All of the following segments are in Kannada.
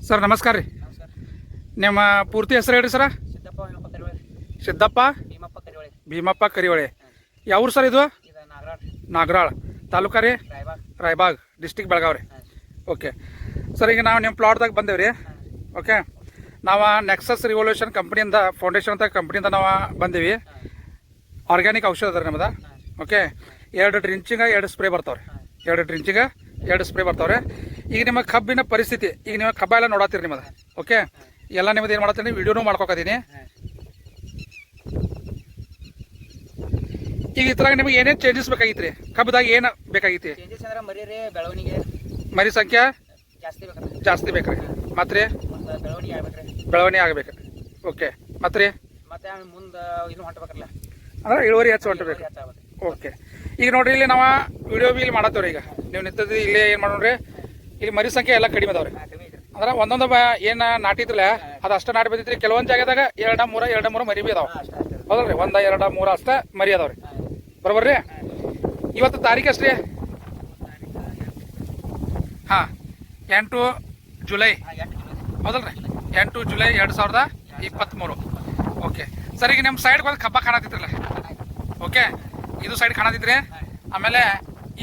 ಸರ್ ನಮಸ್ಕಾರ ರೀ. ನಿಮ್ಮ ಪೂರ್ತಿ ಹೆಸರು ಹೇಳ್ರಿ ಸರ? ಸಿದ್ದಪ್ಪ ಭೀಮಪ್ಪ ಕರಿವಳೆ. ಯಾವ್ರು ಸರ್ ಇದು? ನಾಗರಾಳ್ ತಾಲೂಕಾ ರೀ, ರಾಯಬಾಗ್ ಡಿಸ್ಟಿಕ್ ಬೆಳಗಾವ್ ರೀ. ಓಕೆ ಸರ್, ಈಗ ನಾವು ನಿಮ್ಮ ಪ್ಲಾಟ್ದಾಗ ಬಂದೇವೆ ರೀ. ಓಕೆ, ನಾವು ನೆಕ್ಸಸ್ ರಿವಲ್ಯೂಷನ್ ಕಂಪ್ನಿಯಿಂದ, ಫೌಂಡೇಶನ್ ಅಂತ ಕಂಪ್ನಿಯಿಂದ ನಾವು ಬಂದೀವಿ. ಆರ್ಗ್ಯಾನಿಕ್ ಔಷಧ ಅದ ರೀ ನಮ್ಮದ. ಓಕೆ, 2 ಡ್ರಿಂಚಿಂಗ 2 ಸ್ಪ್ರೇ ಬರ್ತಾವ್ರಿ. 2 ಡ್ರಿಂಚಿಂಗ 2 ಸ್ಪ್ರೇ ಬರ್ತಾವ್ರೆ. ಈಗ ನಿಮ್ಮ ಕಬ್ಬಿನ ಪರಿಸ್ಥಿತಿ, ಈಗ ನೀವು ಕಬ್ಬ ಎಲ್ಲ ನೋಡತ್ತೀರಿ ನಿಮ್ಮದು. ಓಕೆ, ಎಲ್ಲ ನಿಮ್ಮದು ಏನು ಮಾಡತ್ತೀನಿ, ವಿಡಿಯೋನೂ ಮಾಡ್ಕೊತೀನಿ. ಈಗ ಇದ್ರಾಗ ನಿಮಗೆ ಏನೇನು ಚೇಂಜಸ್ ಬೇಕಾಗಿತ್ತು ರೀ? ಕಬ್ಬದಾಗ ಏನು ಬೇಕಾಗಿತ್ತು? ಮರಿ ಸಂಖ್ಯೆ ಜಾಸ್ತಿ ಬೇಕ್ರಿ. ಮತ್ತೆ ರೀ ಬೆಳವಣಿಗೆ ಆಗ್ಬೇಕು. ಓಕೆ, ಮತ್ತೆ ರೀ ಅಂದ್ರೆ ಇಳುವರಿ ಹೆಚ್ಚು ಹೊಂಟಬೇಕು. ಓಕೆ, ಈಗ ನೋಡ್ರಿ, ಇಲ್ಲಿ ನಾವು ವಿಡಿಯೋ ಬಿ ಇಲ್ಲಿ ಮಾಡತ್ತವ್ರಿ. ಈಗ ನೀವು ನಿಂತದ್ದು ಇಲ್ಲಿ ಏನು ಮಾಡೋಣ್ರಿ, ಇಲ್ಲಿ ಮರಿ ಸಂಖ್ಯೆ ಎಲ್ಲ ಕಡಿಮೆ ಅದಾವ್ರಿ. ಅಂದ್ರೆ ಒಂದೊಂದು ಏನು ನಾಟಿದ್ರಲ್ಲ ಅದು ಅಷ್ಟು ನಾಟಿ ಬಂದಿದ್ರಿ. ಕೆಲವೊಂದು ಜಾಗದಾಗ 2-3 ಮರಿ ಬಿ ಅದಾವ. ಹೌದಲ್ರಿ, 1, 2, 3 ಅಷ್ಟೇ ಮರಿ ಅದಾವ್ರಿ. ಬರೋಬರ್ರಿ. ಇವತ್ತು ತಾರೀಕು ಅಷ್ಟು ರೀ? ಹಾಂ, 8 ಜುಲೈ. ಹೌದಲ್ರಿ, 8 ಜುಲೈ 2023. ಓಕೆ ಸರ್, ಈಗ ನಿಮ್ಮ ಸೈಡ್ಗೆ ಒಂದು ಕಬ್ಬ ಕಾಣತಿದ್ರಲ್ಲ. ಓಕೆ, ಇದು ಸೈಡ್ ಕಾಣತಿದ್ರಿ, ಆಮೇಲೆ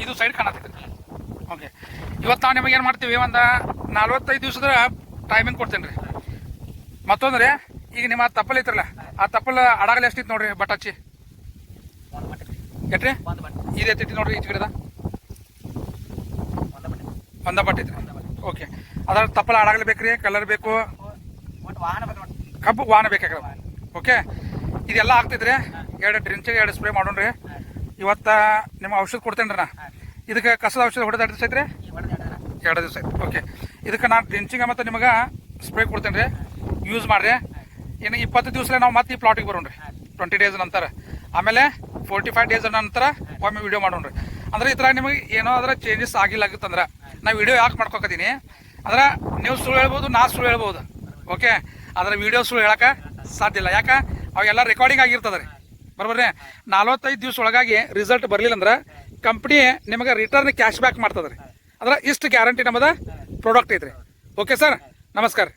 ಇದು ಸೈಡ್ ಕಾಣತಿದ್ರಿ. ಓಕೆ, ಇವತ್ತು ನಾವು ನಿಮಗೆ ಏನು ಮಾಡ್ತೀವಿ, ಒಂದು 45 ದಿವಸದ ಟೈಮಿಂಗ್ ಕೊಡ್ತೇನೆ ರೀ. ಮತ್ತೊಂದು ರೀ, ಈಗ ನಿಮ್ಮ ತಪ್ಪಲ್ ಐತ್ರಲ್ಲ, ಆ ತಪ್ಪಲ್ ಅಡಗಲಿ ಎಷ್ಟಿತ್ತು ನೋಡ್ರಿ, ಬಟ್ ಹಚ್ಚಿ ಎಟ್ರಿ ಇದು ಎತ್ತಿತ್ತು ನೋಡ್ರಿ. ಈಚೆ ಗಿಡದ ಒಂದ ಬಟ್ ಐತ್ರಿ. ಓಕೆ, ಅದ್ರ ತಪ್ಪಲ ಅಡಗಲಿ ಬೇಕ್ರಿ, ಕಲರ್ ಬೇಕು, ಕಬ್ಬು ವಾಹನ ಬೇಕಾಗ್ರ. ಓಕೆ, ಇದೆಲ್ಲ ಆಗ್ತೈತ್ರಿ. 2 ಡ್ರಿಂಚಿಗೆ 2 ಸ್ಪ್ರೇ ಮಾಡೋಣ್ರಿ. ಇವತ್ತು ನಿಮ್ಮ ಔಷಧ ಕೊಡ್ತೇನೆ ರೀ. ನಾ ಇದಕ್ಕೆ ಕಸದ ಔಷಧ ಹೊಡೆದ 2 ದಿವಸ ಐತ್ರಿ, 2 ದಿವಸ ಐತಿ. ಓಕೆ, ಇದಕ್ಕೆ ನಾನು ಡ್ರಿಂಚಿಂಗ್ ಮತ್ತು ನಿಮಗೆ ಸ್ಪ್ರೇ ಕೊಡ್ತೇನೆ ರೀ, ಯೂಸ್ ಮಾಡಿರಿ. ಇನ್ನು 20 ದಿವಸ ನಾವು ಮತ್ತೆ ಈ ಪ್ಲಾಟಿಗೆ ಬರೋಣ್ರಿ. 20 ಡೇಸ್ ನಂತರ, ಆಮೇಲೆ 45 ಡೇಸ್ ನಂತರ ಒಮ್ಮೆ ವಿಡಿಯೋ ಮಾಡೋಣ್ರಿ. ಅಂದ್ರೆ ಇದ್ರಾಗ ನಿಮಗೆ ಏನೋ ಅದರ ಚೇಂಜಸ್ ಆಗಿಲ್ಲತ್ತಂದ್ರೆ ನಾ ವಿಡಿಯೋ ಯಾಕೆ ಮಾಡ್ಕೊತೀನಿ ಅಂದ್ರೆ, ನೀವು ಸುಳ್ಳು ಹೇಳ್ಬೋದು, ನಾ ಸುಳ್ಳು ಹೇಳ್ಬೋದು. ಓಕೆ, ಅದರ ವಿಡಿಯೋ ಸುಳ್ಳು ಹೇಳಕ್ಕೆ ಸಾಧ್ಯ ಇಲ್ಲ. ಯಾಕೆ ಅವೆಲ್ಲ ರೆಕಾರ್ಡಿಂಗ್ ಆಗಿರ್ತದೆ ರೀ. ಬರೋಬ್ರಿ. 45 ದಿವಸ ಒಳಗಾಗಿ ರಿಸಲ್ಟ್ ಬರಲಿಲ್ಲ ಅಂದ್ರೆ ಕಂಪ್ನಿ ನಿಮಗೆ ರಿಟರ್ನ್ ಕ್ಯಾಶ್ ಬ್ಯಾಕ್ ಮಾಡ್ತದೆ ರೀ. ಅಂದ್ರೆ ಇಷ್ಟು ಗ್ಯಾರಂಟಿ ನಮ್ಮದ ಪ್ರಾಡಕ್ಟ್ ಐತ್ರಿ. ಓಕೆ ಸರ್, ನಮಸ್ಕಾರ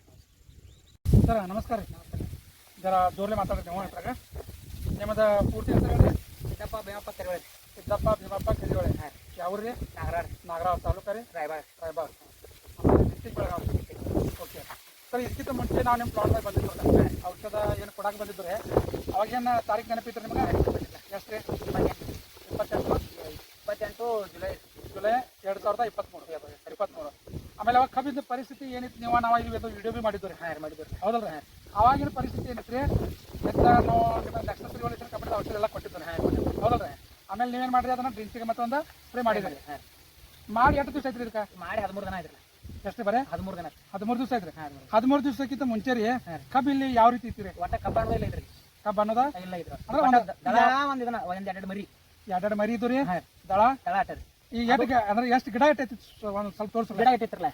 ಸರ್. ನಮಸ್ಕಾರ ರೀ. ಜರ ಜೋರ್ಲೆ ಮಾತಾಡ್ತೀವಿ ಇದ್ರಾಗ. ನಿಮ್ಮದ ಪೂರ್ತಿ ಹೆಸರು ಹೇಳ್ರಿ? ಸಿದ್ದಪ್ಪ ಭೀಮಪ್ಪ ಕರಿವಳೆ. ಸಿದ್ದಪ್ಪ ಭೀಮಪ್ಪ ಕರಿವಳೆ. ಯಾವ್ರಿ ರೀ? ನಾಗರಾಳ್ ತಾಲೂಕಾ ರೀ, Raibag district Belgaum. Okay sir, ಇದಕ್ಕಿಂತ ಮುಂಚೆ ನಾವು ನಿಮ್ಮ ಪ್ಲಾಟ್ದಾಗ ಬಂದಿದ್ದು ಔಷಧ ಏನು ಕೊಡಕ್ಕೆ ಬಂದಿದ್ದರೆ ಅವಾಗೇನು ತಾರೀಕು ನೆನಪಿತ್ತು ನಿಮ್ಗೆ? ಎಷ್ಟು ರೀ? 28 ಜುಲೈ 2023. ಆಮೇಲೆ ಅವಾಗ ಕಬ್ಬಿನ ಪರಿಸ್ಥಿತಿ ಏನಿತ್ತು, ನಾವು ಇಲ್ಲಿ ವಿಡಿಯೋ ಬಿ ಮಾಡಿದ್ದು ರೀ. ಹೌದಲ್ರಿ? ಅವಾಗಿನ ಪರಿಸ್ಥಿತಿ ಏನಿತ್ತು ರೀ? ಎಲ್ಲ ನಾವು ನಿಮ್ಮ ನೆಕ್ಸಸ್ ರಿವಲ್ಯೂಷನ್ ಕಂಪ್ನಿದ ಔಷಧ ಎಲ್ಲ ಕೊಟ್ಟಿದ್ದಾರೆ. ಹೌದಲ್ರಿ? ಆಮೇಲೆ ನೀವೇನು ಮಾಡಿರಿ, ಅದನ್ನು ಡ್ರಿಂಚಿಗೆ ಮತ್ತೊಂದು ಸ್ಪ್ರೇ ಮಾಡಿದ್ರಿ. ಮಾಡಿ ಎಷ್ಟು ದಿವಸ ಐತ್ರಿ ಇದಕ್ಕೆ? ಮಾಡಿ 13 ದಿನ ಆಯ್ತು. ಎಷ್ಟು ಬರೀ 13 ದಿನ? 13 ದಿವಸ ಐತ್ರಿ. 13 ದಿವಸಕ್ಕಿಂತ ಮುಂಚೆ ರೀ ಕಬ್ಬು ಇಲ್ಲಿ ಯಾವ ರೀತಿ ಇತ್ತು? ಒಟ್ಟ ಕಬ್ಬ ಅನ್ನೋದ ಇಲ್ಲ ಐತ್ರಿ. ಕಬ್ಬ ಅನ್ನೋದ ಇಲ್ಲ ಇದ್ರ ಅಂದ್ರೆ ಒಂದ್ 2 ಮರಿ 2 ಮರಿ ಇದ್ದು ರೀ. ದಳ ಅಟ್ಟರಿ. ಈಗ ಅಂದ್ರೆ ಎಷ್ಟು ಗಿಡ ಇಟ್ಟೈತಿ? ಒಂದು ಸ್ವಲ್ಪ ತೋರಿಸ್. ಗಿಡ ಇಟ್ಟೈತ್ರಲ್ಲ,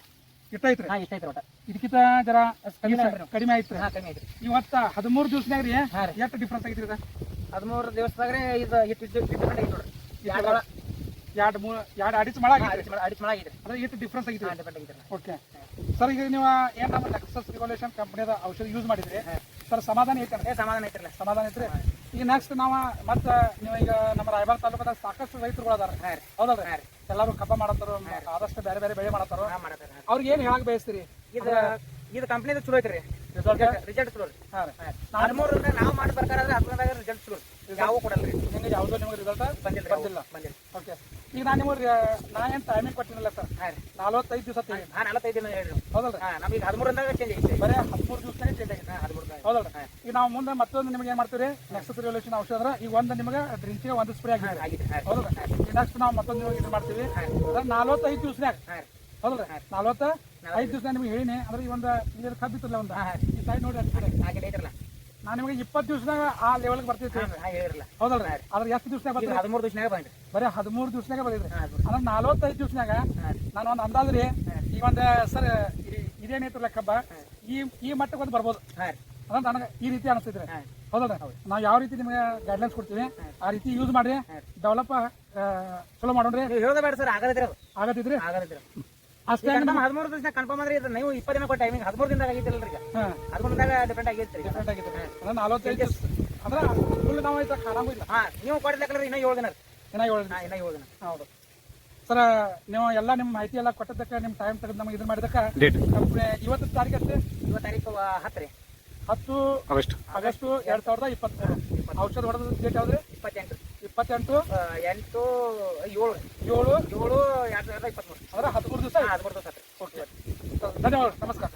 ಇಟ್ಟೈತ್ರಿ. ಇಷ್ಟೈತ್ರಿ. ಒಟ್ಟ ಇದಕ್ಕಿಂತ ಜರ ಕಡಿಮೆ ಐತ್ರಿ. ಇವತ್ತು 13 ದಿವಸನಾಗ ರೀ ಎಷ್ಟು ಡಿಫ್ರೆನ್ಸ್ ಆಗೈತ್ರಿ? 13 ದಿವಸದಾಗ ರೀ ಇದು ಡಿಫ್ರೆಂಟ್ ಐತಿ ನೋಡ್ರಿ. 2 ಅಡಿಚ್ ಮಳ ಆಗೈತ್ರಿ. ಅಂದ್ರೆ ಎಷ್ಟು ಡಿಫ್ರೆನ್ಸ್ ಆಗೈತ್ರಿ. ಓಕೆ ಸರ್, ಈಗ ನೀವು ಏನು ನಮ್ಮ ನೆಕ್ಸಸ್ ರಿವಲ್ಯೂಷನ್ ಕಂಪ್ನಿದ ಔಷಧ ಯೂಸ್ ಮಾಡಿದ್ರಿ ಸರ್, ಸಮಾಧಾನ ಐತೆ? ಸಮಾಧಾನ ಐತ್ರಿ. ಸಮಾಧಾನ ಐತ್ರಿ. ಈಗ ನೆಕ್ಸ್ಟ್ ನಾವು ಮತ್ತೆ ನೀವು ಈಗ ನಮ್ಮ ರಾಯಬಾಗ್ ತಾಲೂಕದಾಗ ಸಾಕಷ್ಟು ರೈತರುಗಳು ಅದಾರ. ಹೌದಲ್ರಿ? ಎಲ್ಲರೂ ಕಬ್ಬ ಮಾಡತ್ತಾರ, ಆದಷ್ಟು ಬೇರೆ ಬೇರೆ ಬೆಳೆ ಮಾಡತ್ತಾರ. ಅವ್ರಿಗೆ ಏನು ಹೇಳಕ್ ಬಯಸ್ತೀರಿ? ಇದು ಕಂಪ್ನಿದ ಚಲೋ ಐತ್ರಿ. ರಿಸಲ್ಟ್ ಚಲೋ ರೀ. ನಾವು ಮಾಡಿ ಪ್ರಕಾರ ರಿಸಲ್ಟ್ ಚಲೋ. ಯಾವ ಕೊಡಲ್ರಿ ನಿಮಗೆ, ಯಾವುದೋ ನಿಮಗೆ ರಿಸಲ್ಟ್ ಬಂದಿಲ್ಲ. ಓಕೆ, ಈಗ ನಾನು ನಿಮಗೆ ಏನು ಟೈಮಿಂಗ್ ಕೊಟ್ಟಿರಲಿಲ್ಲ ಸರ್? 45 ದಿವಸ. 45 ದಿನ ಹೇಳಿ. ಹೌದಲ್ರಿ? ನಮಗೆ 13 ಚೇಂಜ್ ಐತಿ. ಬರೀ 13 ದಿವಸನೇ ಚೇಂಜ್ ಐತಿ. 13. ಹೌದಲ್ರಿ? ಈಗ ನಾವು ಮುಂದೆ ಮತ್ತೊಂದು ನಿಮ್ಗೆ ಏನು ಮಾಡ್ತೀವಿ, ನೆಕ್ಸ್ಟ್ ರಿವಲ್ಯೂಷನ್ ಔಷಧ ಅಂದ್ರೆ ಈಗ ಒಂದು ನಿಮಗೆ ಡ್ರಿಂಚಿಗೆ 1 ಸ್ಪ್ರೇ ಆಗಿದೆ. ಹೌದಲ್ರಿ? ಈಗ ನೆಕ್ಸ್ಟ್ ನಾವು ಮತ್ತೊಂದು ಇದು ಮಾಡ್ತೀವಿ 45 ದಿವಸನಾಗ. ಹೌದಲ್ರಿ? 45 ದಿವಸ ನಿಮ್ಗೆ ಹೇಳಿನಿ. ಅಂದ್ರೆ ಈ ಒಂದು ಇಲ್ಲಿ ಕಬ್ಬಿತ್ತಲ್ಲ, ಒಂದು ಈ ಸೈಡ್ ನೋಡಿ ಐತ್ರಲ್ಲ, ನಾನು ನಿಮಗೆ 20 ದಿವಸನಾಗ ಆ ಲೆವೆಲ್ಗೆ ಬರ್ತಿತ್ತು. ಹೌದಲ್ರಿ? ಅದ್ರ ಎಷ್ಟು ದಿವಸನಾಗ ಬರ್ತೀವಿ? 13 ದಿವಸನಾಗ ಬಂದ್ರಿ. ಬರೀ 13 ದಿವಸನಾಗ ಬಂದಿದ್ರಿ. ಅಂದ್ರೆ 45 ದಿವಸನಾಗ ನಾನು ಒಂದು ಅಂದಾಜ್ರಿ ಈಗ ಒಂದು ಸರ್ ಇದೇನೈತ್ರಲ್ಲ ಕಬ್ಬ ಈ ಮಟ್ಟಕ್ಕೆ ಒಂದು ಬರ್ಬೋದು ಅಂದ್ರೆ ನನಗೆ ಈ ರೀತಿ ಅನಿಸ್ತೈತ್ರಿ. ಹೌದಲ್ರಿ? ನಾವು ಯಾವ ರೀತಿ ನಿಮಗೆ ಗೈಡ್ಲೈನ್ಸ್ ಕೊಡ್ತೀವಿ ಆ ರೀತಿ ಯೂಸ್ ಮಾಡ್ರಿ, ಡೆವಲಪ್ ಚಲೋ ಮಾಡೋಣ್ರಿ. ಹೇಳೋದ ಬೇಡ ಸರ್, ಆಗತ್ತಿದ್ರಿ. ಅಷ್ಟೇ 13 ದಿವಸ ಕನ್ಫರ್ಮ್ ಅಂದ್ರೆ ಇದು ನೀವು 20 ದಿನ ಕೊಟ್ಟ ಟೈಮಿಂಗ್ 13 ದಿನದಾಗ ಆಗಿತ್ತಿಲ್ಲ ಈಗ 13 ದಿನದಾಗ ಡಿಪೆಂಡ್ ಆಗೈತ್ರಿ ಡಿಫ್ರೆಂಟ್ ಆಗಿತ್ತು ಅಂದ್ರೆ 45 ಅಂದ್ರೆ ಫುಲ್ ನಾವು ಐತೆ ಖಾನಾಗೂ ಇಲ್ಲ ನೀವು ಕೊಡ್ಲಿಕ್ಕೆ ಇನ್ನೂ 7 ದಿನ ಇನ್ನ 7 ದಿನ ಇನ್ನ 7 ದಿನ ಹೌದು ಸರ್ ನೀವು ಎಲ್ಲ ನಿಮ್ಮ ಮಾಹಿತಿ ಎಲ್ಲ ಕೊಟ್ಟದಕ್ಕೆ ನಿಮ್ಮ ಟೈಮ್ ತೆಗೆದು ನಮಗೆ ಇದನ್ನ ಮಾಡಿದಕ್ಕೆ ಇವತ್ತು ತಾರೀಕು ಅಷ್ಟೇ ಇವತ್ತು ತಾರೀಕು 10 ರೀ 10 ಆಗಸ್ಟ್ 2023 ಔಷಧ ಹೊಡೆದ ಡೇಟ್ ಯಾವ್ದು 28 28 8 7 7 2023 ಅಂದ್ರೆ 13 ದಿವಸ ಓಕೆ ಧನ್ಯವಾದ ನಮಸ್ಕಾರ